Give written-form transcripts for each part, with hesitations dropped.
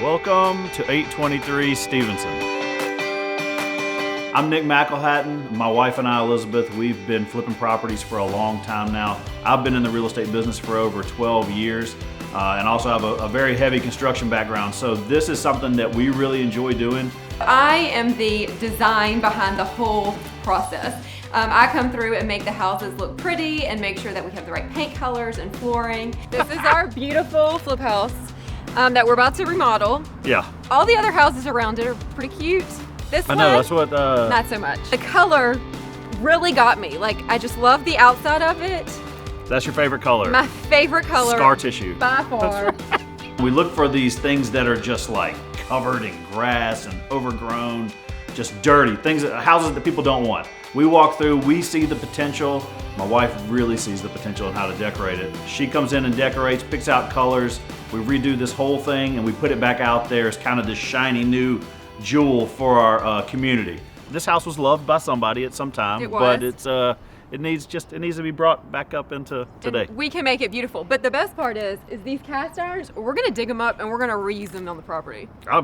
Welcome to 823 Stephenson. I'm Nick McElhatton. My wife and I, Elizabeth, we've been flipping properties for a long time now. I've been in the real estate business for over 12 years and also have a very heavy construction background. So this is something that we really enjoy doing. I am the design behind the whole process. I come through and make the houses look pretty and make sure that we have the right paint colors and flooring. This is our beautiful flip house that we're about to remodel. Yeah. All the other houses around it are pretty cute. This I one, know, that's what... not so much. The color really got me. Like, I just love the outside of it. That's your favorite color? My favorite color. Scar tissue. By far. We look for these things that are just like covered in grass and overgrown, just dirty, houses that people don't want. We walk through, we see the potential. My wife really sees the potential in how to decorate it. She comes in and decorates, picks out colors. We redo this whole thing and we put it back out there as kind of this shiny new jewel for our community. This house was loved by somebody at some time, but it needs to be brought back up into today. And we can make it beautiful, but the best part is these cast irons, we're gonna dig them up and we're gonna reuse them on the property. I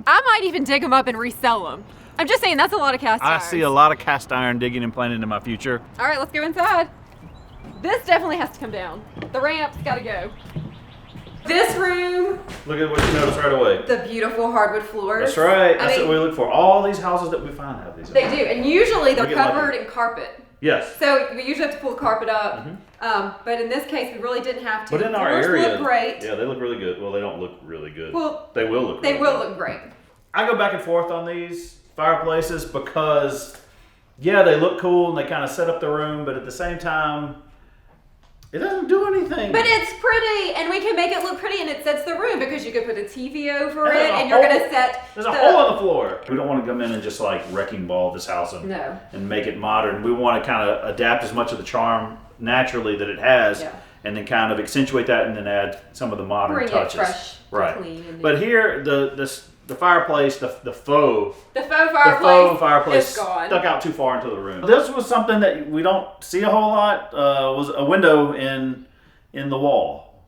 might even dig them up and resell them. I'm just saying, that's a lot of cast irons. I see a lot of cast iron digging and planning in my future. All right, let's go inside. This definitely has to come down. The ramp's gotta go. This room. Look at what you notice right away. The beautiful hardwood floors. That's right. That's what we look for. All these houses that we find have these. They do, and usually they're covered in carpet. Yes. So we usually have to pull the carpet up, but in this case, we really didn't have to. But in our area, look great. Yeah, they look really good. Well, they don't look really good. Well, they will look. They will look great. I go back and forth on these fireplaces because, yeah, they look cool and they kind of set up the room, but at the same time, it doesn't do anything. But it's pretty, and we can make it look pretty, and it sets the room because you could put a TV over it, and you're gonna set. There's a hole in the floor. We don't want to come in and just like wrecking ball this house and make it modern. We want to kind of adapt as much of the charm naturally that it has, and then kind of accentuate that, and then add some of the modern touches. Bring it fresh, right? Clean. But here, the fireplace, the faux fireplace is gone. Stuck out too far into the room. This was something that we don't see a whole lot. Was a window in the wall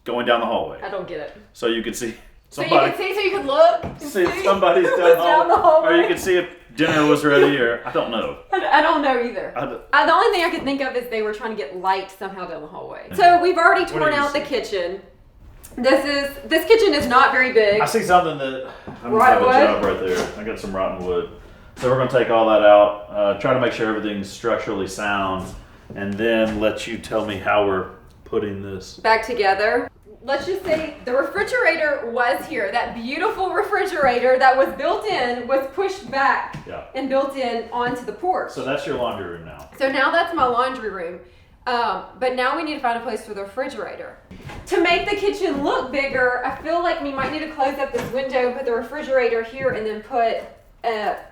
going down the hallway. I don't get it. So you could see somebody. So you could look. See if somebody's down the hallway, or you could see if dinner was ready, or I don't know. I don't know either. The only thing I could think of is they were trying to get light somehow down the hallway. So we've already torn out the kitchen. This kitchen is not very big. I see something that I'm gonna have a job right there. I got some rotten wood. So we're gonna take all that out, try to make sure everything's structurally sound, and then let you tell me how we're putting this back together. Let's just say the refrigerator was here. That beautiful refrigerator that was built in was pushed back and built in onto the porch. So that's your laundry room now. So now that's my laundry room. But now we need to find a place for the refrigerator. To make the kitchen look bigger, I feel like we might need to close up this window, put the refrigerator here, and then put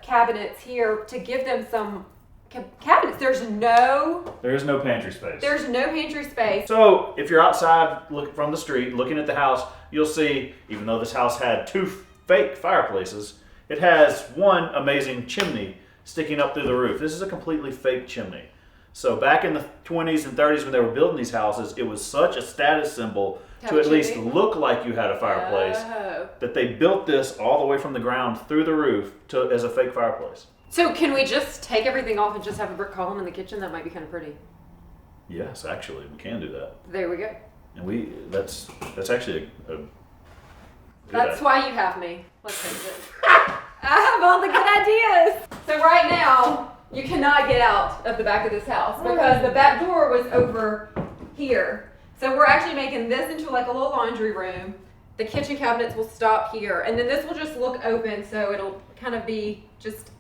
cabinets here to give them some cabinets. There is no pantry space. There's no pantry space. So if you're outside looking from the street, looking at the house, you'll see, even though this house had 2 fake fireplaces, it has one amazing chimney sticking up through the roof. This is a completely fake chimney. So back in the 20s and 30s when they were building these houses, it was such a status symbol to at least look like you had a fireplace that they built this all the way from the ground through the roof as a fake fireplace. So can we just take everything off and just have a brick column in the kitchen? That might be kind of pretty. Yes, actually, we can do that. There we go. And that's actually a good That's why you have me. Let's face it. I have all the good ideas. So right now, you cannot get out of the back of this house because the back door was over here. So we're actually making this into like a little laundry room. The kitchen cabinets will stop here, and then this will just look open, so it'll kind of be just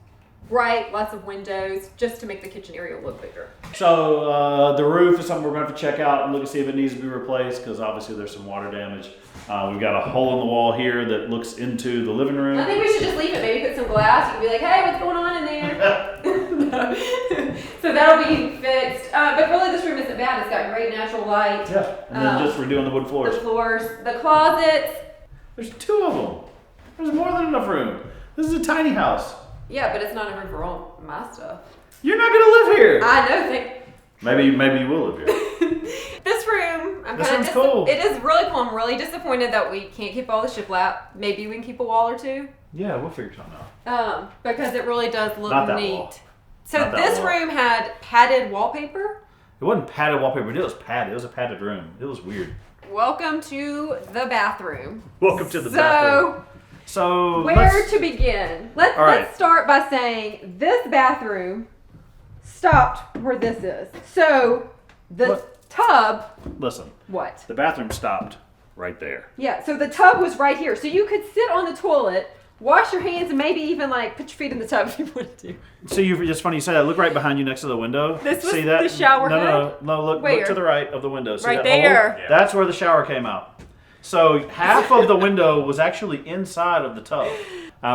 bright, lots of windows, just to make the kitchen area look bigger. So the roof is something we're going to have to check out and look and see if it needs to be replaced, because obviously there's some water damage. We've got a hole in the wall here that looks into the living room. I think we should just leave it. Maybe put some glass. You can be like, hey, what's going on in there? So that'll be fixed. But really, this room isn't bad. It's got great natural light. Yeah, and then just redoing the wood floors. The floors, the closets. There's 2 of them. There's more than enough room. This is a tiny house. Yeah, but it's not enough room for all my stuff. You're not going to live here. I know. Maybe you will live here. This room, This one's cool. It is really cool. I'm really disappointed that we can't keep all the shiplap. Maybe we can keep a wall or two. Yeah, we'll figure something out. Because it really does look Not that neat. wall. So Not that this wall. room had padded wallpaper. It wasn't padded wallpaper, but it was padded. It was a padded room. It was weird. Welcome to the bathroom. Welcome to the bathroom. So where to begin? Let's start by saying this bathroom stopped where this is. So the tub. Listen. What? The bathroom stopped right there. Yeah. So the tub was right here. So you could sit on the toilet, wash your hands, and maybe even like put your feet in the tub if you wanted to. So it's funny you say that. Look right behind you next to the window. This was See that? the shower head? No. Look to the right of the window. See Right that there. hole? That's where the shower came out. So half of the window was actually inside of the tub.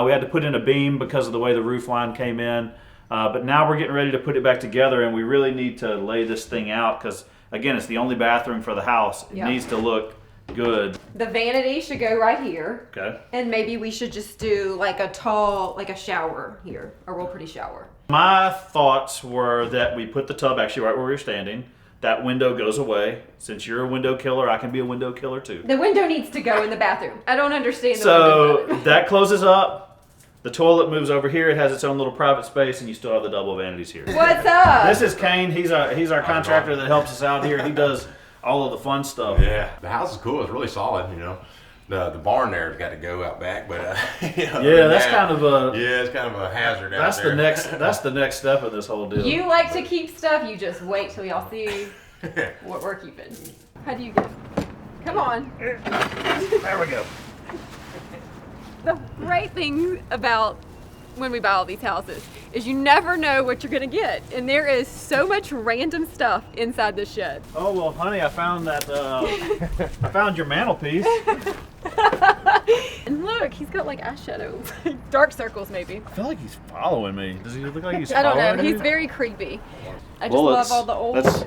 We had to put in a beam because of the way the roof line came in. But now we're getting ready to put it back together, and we really need to lay this thing out because, again, it's the only bathroom for the house. It needs to look good. The vanity should go right here. Okay. And maybe we should just do like a shower here, a real pretty shower. My thoughts were that we put the tub actually right where we were standing. That window goes away. Since you're a window killer, I can be a window killer too. The window needs to go in the bathroom. I don't understand the window. window. That closes up. The toilet moves over here. It has its own little private space, and you still have the double vanities here. What's up? This is Kane. He's our contractor that helps us out here. He does all of the fun stuff. Yeah, the house is cool. It's really solid. The barn there's got to go out back, but that's kind of a it's kind of a hazard out that's there. That's the next step of this whole deal. You like to keep stuff. You just wait till y'all see what we're keeping. How do you get? Come on. There we go. The great thing about when we buy all these houses is you never know what you're gonna get, and there is so much random stuff inside this shed. Oh well, honey, I found that. I found your mantelpiece. And look, he's got like eyeshadow, dark circles maybe. I feel like he's following me. Does he look like he's I following don't know. me? He's very creepy. I just love all the old. That's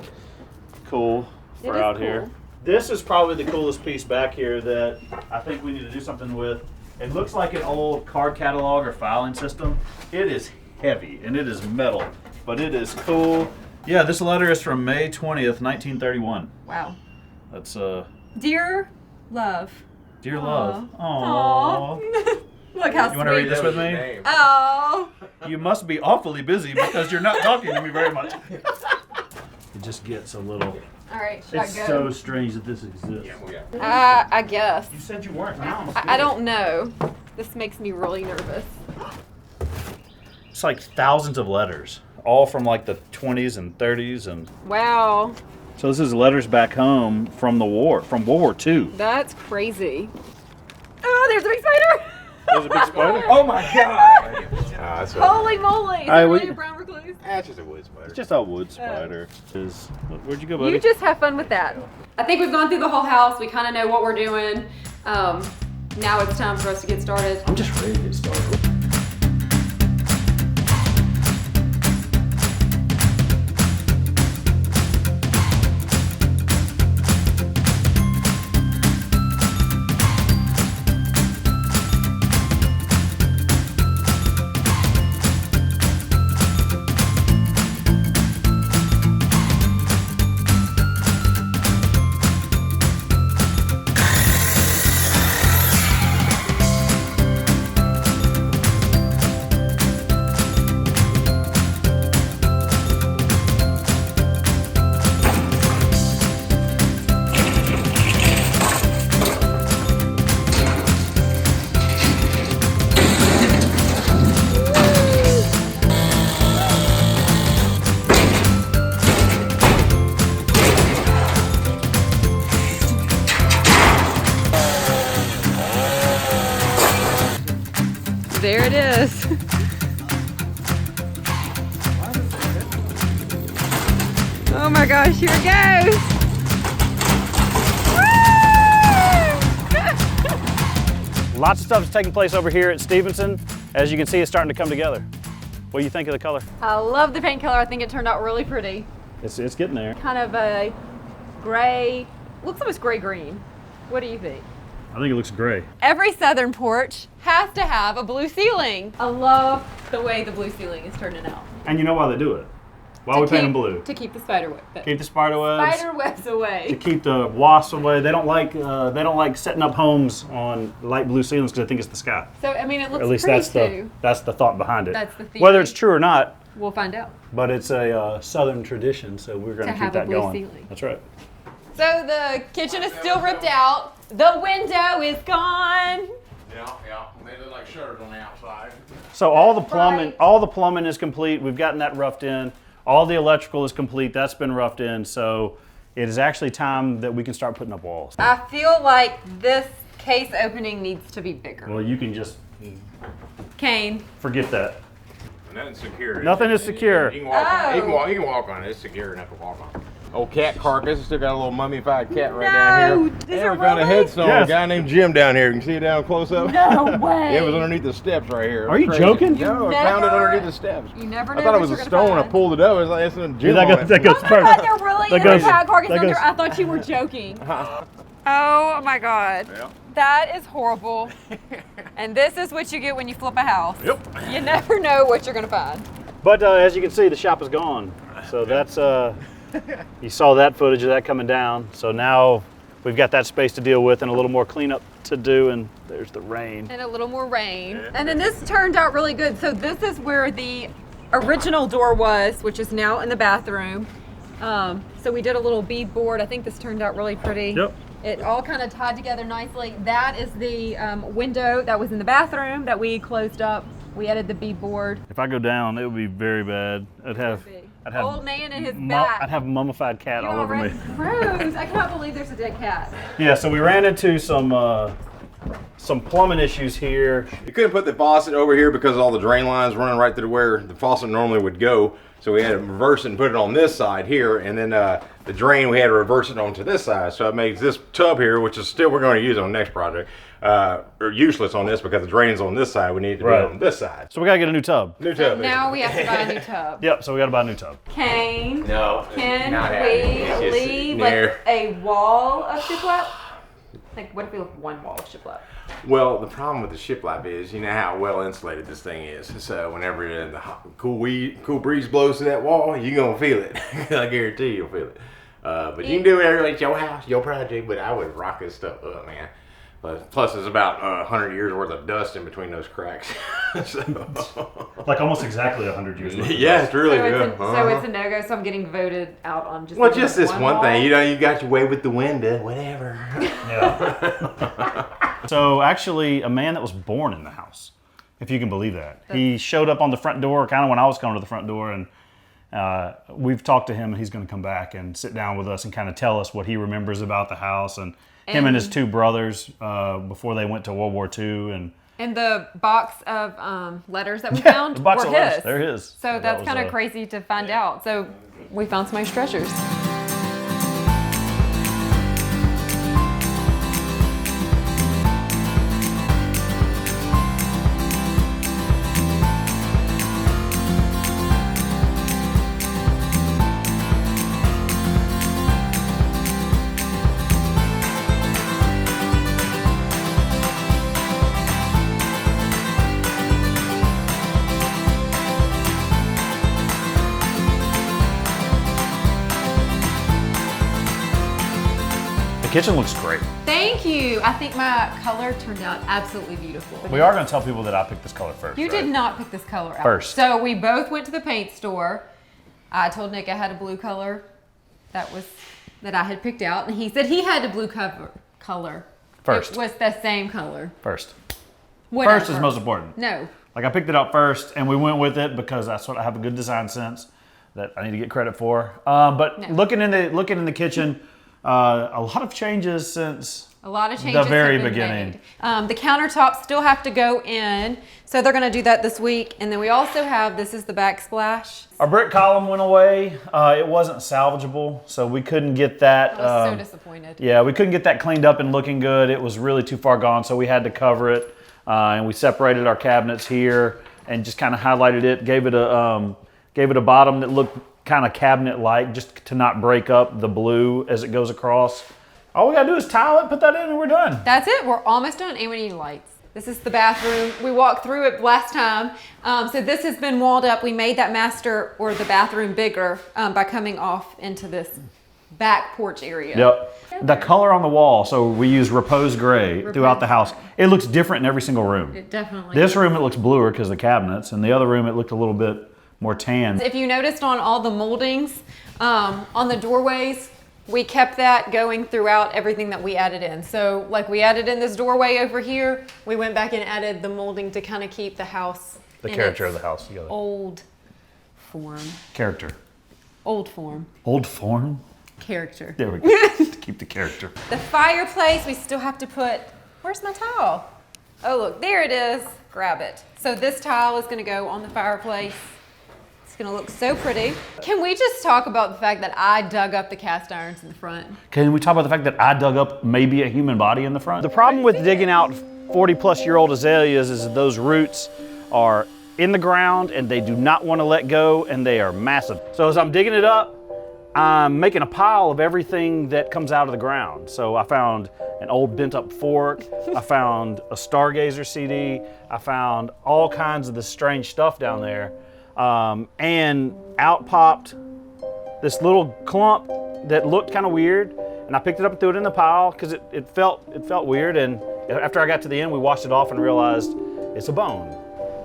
cool for out cool. here. This is probably the coolest piece back here that I think we need to do something with. It looks like an old card catalog or filing system. It is heavy and it is metal, but it is cool. Yeah, this letter is from May 20th, 1931. Wow. That's Dear love. Dear love. Aww. Look how You want to read this with me? Oh. You must be awfully busy because you're not talking to me very much. It just gets a little. All right, should It's I go? so strange that this exists. I guess. You said you weren't. Now I don't know. This makes me really nervous. It's like thousands of letters, all from like the 20s and 30s, and Wow. so this is letters back home from the war, from World War II. That's crazy. Oh, there's a big spider. There's a big spider. Oh my god! Holy moly! Is All right, it we- really a brown recluse? That's just a wood spider. It's just a wood spider. Where'd you go, buddy? You just have fun with that. I think we've gone through the whole house. We kind of know what we're doing. Now it's time for us to get started. I'm just ready to get started. There it is. Oh my gosh, here it goes. Lots of stuff is taking place over here at Stephenson. As you can see, it's starting to come together. What do you think of the color? I love the paint color. I think it turned out really pretty. It's getting there. Kind of a gray, looks almost gray-green. What do you think? I think it looks gray. Every southern porch has to have a blue ceiling. I love the way the blue ceiling is turning out. And you know why they do it? Why are we painting blue? To keep the spider web. Keep the spider webs. Spider webs away. To keep the wasps away. They don't like setting up homes on light blue ceilings because they think it's the sky. So I mean, it looks At least pretty that's the thought behind it. That's the theory. Whether it's true or not, we'll find out. but it's a Southern tradition, so we're going to keep that going. Ceiling. That's right. So the kitchen is still ripped out. The window is gone. Yeah. They look like shutters on the outside. So all the plumbing is complete. We've gotten that roughed in. All the electrical is complete. That's been roughed in. So it is actually time that we can start putting up walls. I feel like this case opening needs to be bigger. Well, you can just Kane. forget that. Nothing's secure. Nothing is secure. You can walk on it. It's secure enough to walk on. Old cat carcass. Still got a little mummified cat right down here. These And are we found a really? headstone. Yes. A guy named Jim down here. You can see it down close up. No way. It was underneath the steps right here. It Are was you crazy. joking? No, I found it underneath the steps. You never know I thought it what was a you're stone. gonna I pulled it up. It was like it's a Jim that on goes, it. that goes Oh my first. God, they're really That in the goes- cat carcass that under. goes- I thought you were joking. Oh my God. Yeah. That is horrible. And this is what you get when you flip a house. Yep. You never know what you're gonna find. But as you can see, the shop is gone. So that's, you saw that footage of that coming down. So now we've got that space to deal with and a little more cleanup to do. And there's the rain. And a little more rain. And then this turned out really good. So this is where the original door was, which is now in the bathroom. So we did a little bead board. I think this turned out really pretty. Yep. It all kind of tied together nicely. That is the window that was in the bathroom that we closed up. We added the bead board. If I go down, it would be very bad. I'd have Old man in his back. I'd have a mummified cat all over me. Gross. I cannot believe there's a dead cat. Yeah, so we ran into some plumbing issues here. You couldn't put the faucet over here because all the drain lines running right through where the faucet normally would go. So we had to reverse it and put it on this side here, and then the drain we had to reverse it onto this side. So it makes this tub here, which is still we're going to use on the next project, or useless on this because the drain's on this side. We need to be on this side. So we gotta get a new tub. New tub. Now we have to buy a new tub. Yep, so we gotta buy a new tub. Kane, No. can not we happening. It's just leave near. like a wall of shiplap? Like, what if we leave one wall of shiplap? Well, the problem with the shiplap is, you know how well insulated this thing is. So whenever the cool breeze blows through that wall, you're gonna feel it. I guarantee you'll feel it. But you can do whatever at your house, your project. But I would rock this stuff up, man. But plus, there's about 100 years worth of dust in between those cracks. Like almost exactly 100 years later. Yeah, it's really So good. it's so it's a no-go, so I'm getting voted out on just Well, leaving just this one wall. thing. You know, you got your way with the window, whatever. Yeah. So actually, a man that was born in the house, if you can believe that. He showed up on the front door, kind of when I was coming to the front door, and we've talked to him, and he's going to come back and sit down with us and kind of tell us what he remembers about the house and him and his two brothers before they went to World War II. And the box of letters that we found the box were of letters, his. they're his. So That that's was, kind of crazy to find out. So we found some nice treasures. The kitchen looks great. Thank you. I think my color turned out absolutely beautiful. We are going to tell people that I picked this color first. You right? did not pick this color out. First. So we both went to the paint store. I told Nick I had a blue color that I had picked out, and he said he had a blue color. First. It was the same color. First. Whatever. First is most important. No. Like I picked it out first, and we went with it because that's what I have a good design sense that I need to get credit for. But No. looking in the kitchen, a lot of changes since A lot of changes the very have been beginning. made. The countertops still have to go in, so they're going to do that this week. And then we also have, this is the backsplash. Our brick column went away. It wasn't salvageable, so we couldn't get that. I was so disappointed. Yeah, we couldn't get that cleaned up and looking good. It was really too far gone, so we had to cover it. And we separated our cabinets here and just kind of highlighted it. Gave it a bottom that looked kind of cabinet-like, just to not break up the blue as it goes across. All we gotta do is tile it, put that in, and we're done. That's it. We're almost done, and we need lights. This is the bathroom. We walked through it last time. So this has been walled up. We made that master or the bathroom bigger by coming off into this back porch area. Yep. The color on the wall, so we use Repose Gray throughout the house. It looks different in every single room. It definitely This room, it looks bluer because of the cabinets, and the other room, it looked a little bit more tan. If you noticed on all the moldings, on the doorways, we kept that going throughout everything that we added in. So like we added in this doorway over here, we went back and added the molding to kind of keep the house The in character its of the house together. old form. Character. Old form. Old form? Character. There we go. To keep the character. The fireplace, we still have to put, where's my towel? Oh look, there it is. Grab it. So this tile is gonna go on the fireplace. It's gonna look so pretty. Can we just talk about the fact that I dug up the cast irons in the front? Can we talk about the fact that I dug up maybe a human body in the front? The problem with digging out 40-plus-year-old azaleas is that those roots are in the ground and they do not want to let go, and they are massive. So as I'm digging it up, I'm making a pile of everything that comes out of the ground. So I found an old bent up fork, I found a Stargazer CD, I found all kinds of this strange stuff down there. And out popped this little clump that looked kind of weird, and I picked it up and threw it in the pile because it felt weird. And after I got to the end, we washed it off and realized it's a bone,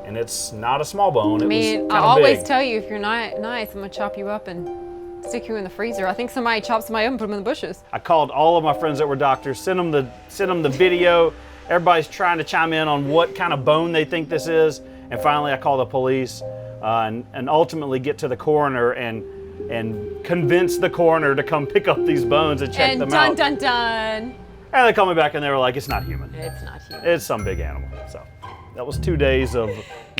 and it's not a small bone. I mean, it was I kinda always big. tell you, if you're not nice, I'm gonna chop you up and stick you in the freezer. I think somebody chopped somebody up and put them in the bushes. I called all of my friends that were doctors, sent them the video. Everybody's trying to chime in on what kind of bone they think this is, and finally I called the police and ultimately get to the coroner and convince the coroner to come pick up these bones and check them out. And dun dun dun. And they called me back and they were like, it's not human. It's not human. It's some big animal. So that was 2 days of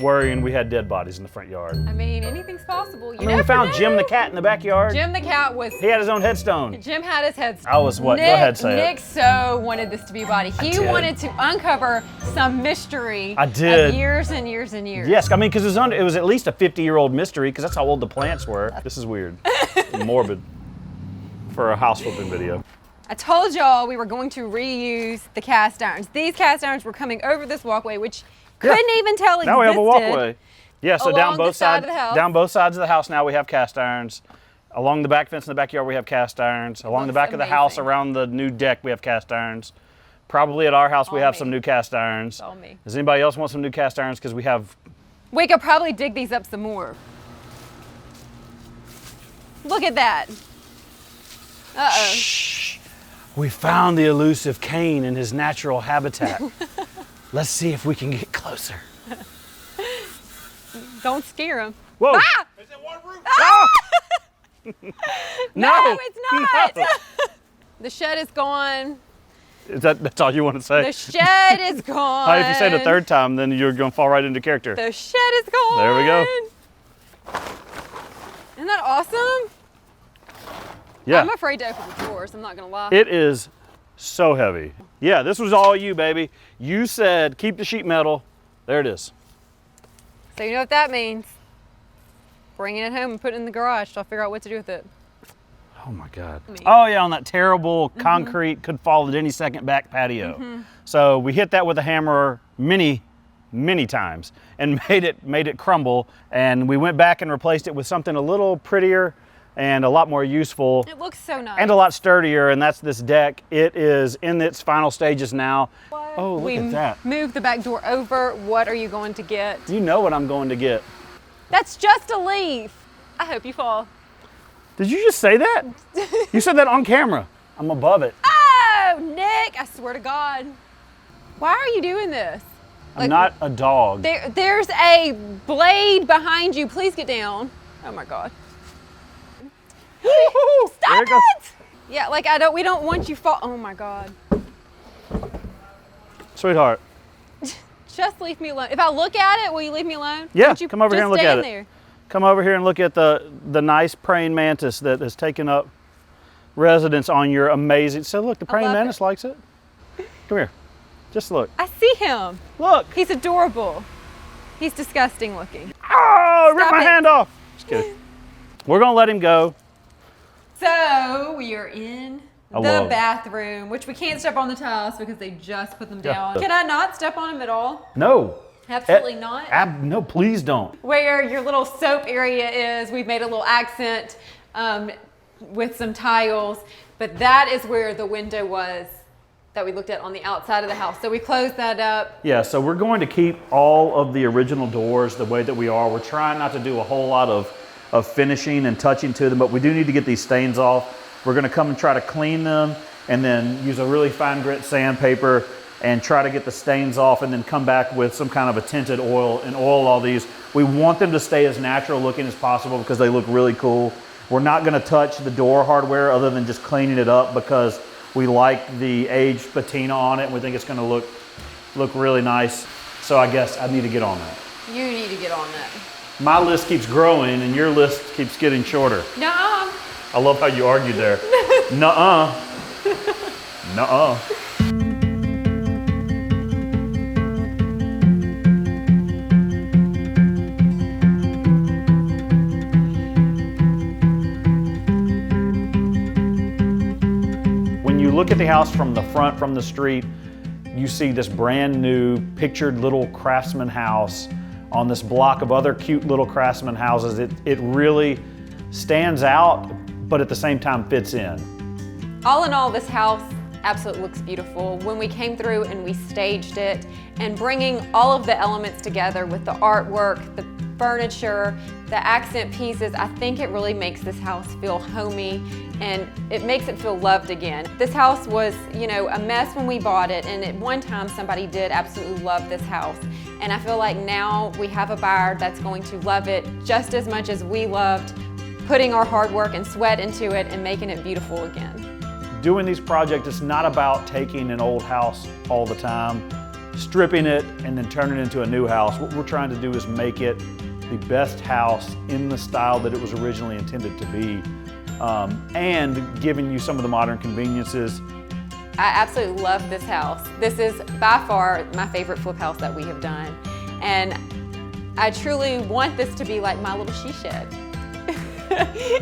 worrying we had dead bodies in the front yard. I mean, anything's possible. You I mean, we found never Jim know. the cat in the backyard. Jim the cat was. He had his own headstone. Jim had his head. I was what? Go Nick, ahead, say it. Nick so wanted this to be a body. He did. wanted to uncover some mystery. I did. Of years and years and years. Yes, I mean, because it was at least a 50-year-old mystery, because that's how old the plants were. This is weird. Morbid for a house flipping video. I told y'all we were going to reuse the cast irons. These cast irons were coming over this walkway, which couldn't even tell existed. Now we have a walkway. Yeah, so down Along the both side sides, of the house. down both sides of the house now we have cast irons. Along the back fence in the backyard we have cast irons. Along the back of the house amazing. around the new deck we have cast irons. Probably at our house we All have me. some new cast irons. All me. Does anybody else want some new cast irons? Because we have. We could probably dig these up some more. Look at that. Uh-oh. Shh. We found the elusive cane in his natural habitat. Let's see if we can get closer. Don't scare him. Whoa! Ah! Is it one roof? Ah! No, it's not. No. The shed is gone. That's all you want to say? The shed is gone. If you say it a third time, then you're going to fall right into character. The shed is gone. There we go. Isn't that awesome? Yeah. I'm afraid to open the drawers, I'm not gonna lie. It is so heavy. Yeah, this was all you, baby. You said keep the sheet metal. There it is. So you know what that means. Bringing it home and putting it in the garage till I figure out what to do with it. Oh my God. Oh yeah, on that terrible concrete, could fall at any second back patio. So we hit that with a hammer many times and made it crumble. And we went back and replaced it with something a little prettier and a lot more useful. It looks so nice. And a lot sturdier, and that's this deck. It is in its final stages now. Oh, look at that. Moved the back door over. What are you going to get? You know what I'm going to get. That's just a leaf. I hope you fall. Did you just say that? You said that on camera. I'm above it. Oh, Nick, I swear to God. Why are you doing this? I'm not a dog. There's a blade behind you. Please get down. Oh my God. Stop There it goes. it! Yeah, like we don't want you fall. Oh my God. Sweetheart. Just leave me alone. If I look at it, will you leave me alone? Yeah, Won't you come over here and just look at stand it. there? Come over here and look at the nice praying mantis that has taken up residence on your amazing. So look, the praying love mantis it. likes it. Come here. Just look. I see him. Look. He's adorable. He's disgusting looking. Oh, rip Stop my it. hand off. Just kidding. We're going to let him go. So we are in I love. bathroom, which we can't step on the tiles because they just put them Yeah. down. Can I not step on them at all? No. Absolutely not. No, please don't. Where your little soap area is, we've made a little accent with some tiles, but that is where the window was that we looked at on the outside of the house. So we closed that up. Yeah, so we're going to keep all of the original doors the way that we are. We're trying not to do a whole lot of finishing and touching to them, but we do need to get these stains off. We're gonna come and try to clean them and then use a really fine grit sandpaper and try to get the stains off and then come back with some kind of a tinted oil and oil all these. We want them to stay as natural looking as possible because they look really cool. We're not gonna touch the door hardware other than just cleaning it up because we like the aged patina on it and we think it's gonna look really nice. So I guess I need to get on that. You need to get on that. My list keeps growing and your list keeps getting shorter. Nuh-uh. I love how you argued there. Nuh-uh. Nuh-uh. When you look at the house from the front, from the street, you see this brand new pictured little craftsman house on this block of other cute little craftsman houses. It really stands out, but at the same time fits in. All in all, this house absolutely looks beautiful. When we came through and we staged it and bringing all of the elements together with the artwork, the furniture, the accent pieces, I think it really makes this house feel homey and it makes it feel loved again. This house was, a mess when we bought it, and at one time somebody did absolutely love this house. And I feel like now we have a buyer that's going to love it just as much as we loved putting our hard work and sweat into it and making it beautiful again. Doing these projects, it's not about taking an old house all the time, stripping it, and then turning it into a new house. What we're trying to do is make it the best house in the style that it was originally intended to be, and giving you some of the modern conveniences. I absolutely love this house. This is by far my favorite flip house that we have done. And I truly want this to be like my little she shed.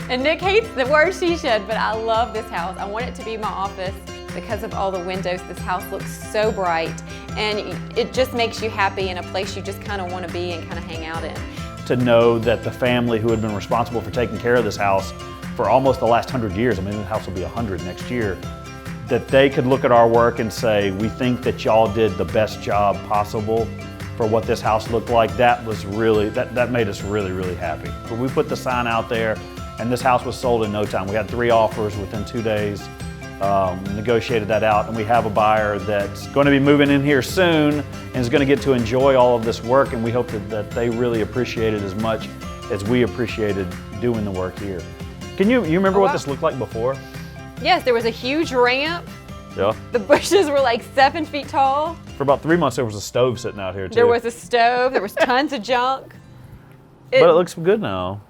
And Nick hates the word she shed, but I love this house. I want it to be my office because of all the windows. This house looks so bright and it just makes you happy in a place you just kind of want to be and kind of hang out in. To know that the family who had been responsible for taking care of this house for almost the last 100 years, I mean, the house will be 100 next year, that they could look at our work and say, we think that y'all did the best job possible for what this house looked like. That was really, that made us really, really happy. But we put the sign out there and this house was sold in no time. We had 3 offers within 2 days, negotiated that out, and we have a buyer that's going to be moving in here soon and is going to get to enjoy all of this work, and we hope that they really appreciate it as much as we appreciated doing the work here. Can you remember what this looked like before? Yes, there was a huge ramp. Yeah. The bushes were like 7 feet tall. For about 3 months, there was a stove sitting out here too. There was a stove, there was tons of junk. But it looks good now.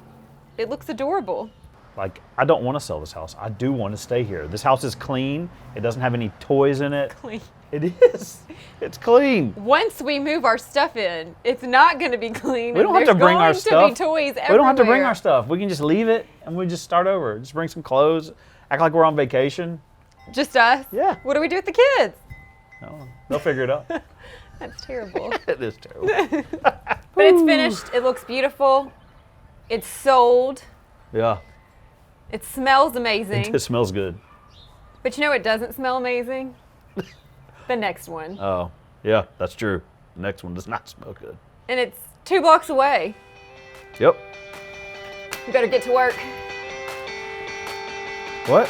It looks adorable. Like, I don't want to sell this house. I do want to stay here. This house is clean. It doesn't have any toys in it. Clean. It is. It's clean. Once we move our stuff in, it's not going to be clean. We don't have to bring our stuff. There's going to be toys everywhere. We don't have to bring our stuff. We can just leave it and we just start over. Just bring some clothes, act like we're on vacation. Just us? Yeah. What do we do with the kids? No, they'll figure it out. That's terrible. It is terrible. But it's finished. It looks beautiful. It's sold. Yeah. It smells amazing. It smells good. But you know what doesn't smell amazing? The next one. Oh, yeah, that's true. The next one does not smell good. And it's 2 blocks away. Yep. You better get to work. What?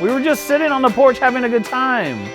We were just sitting on the porch having a good time.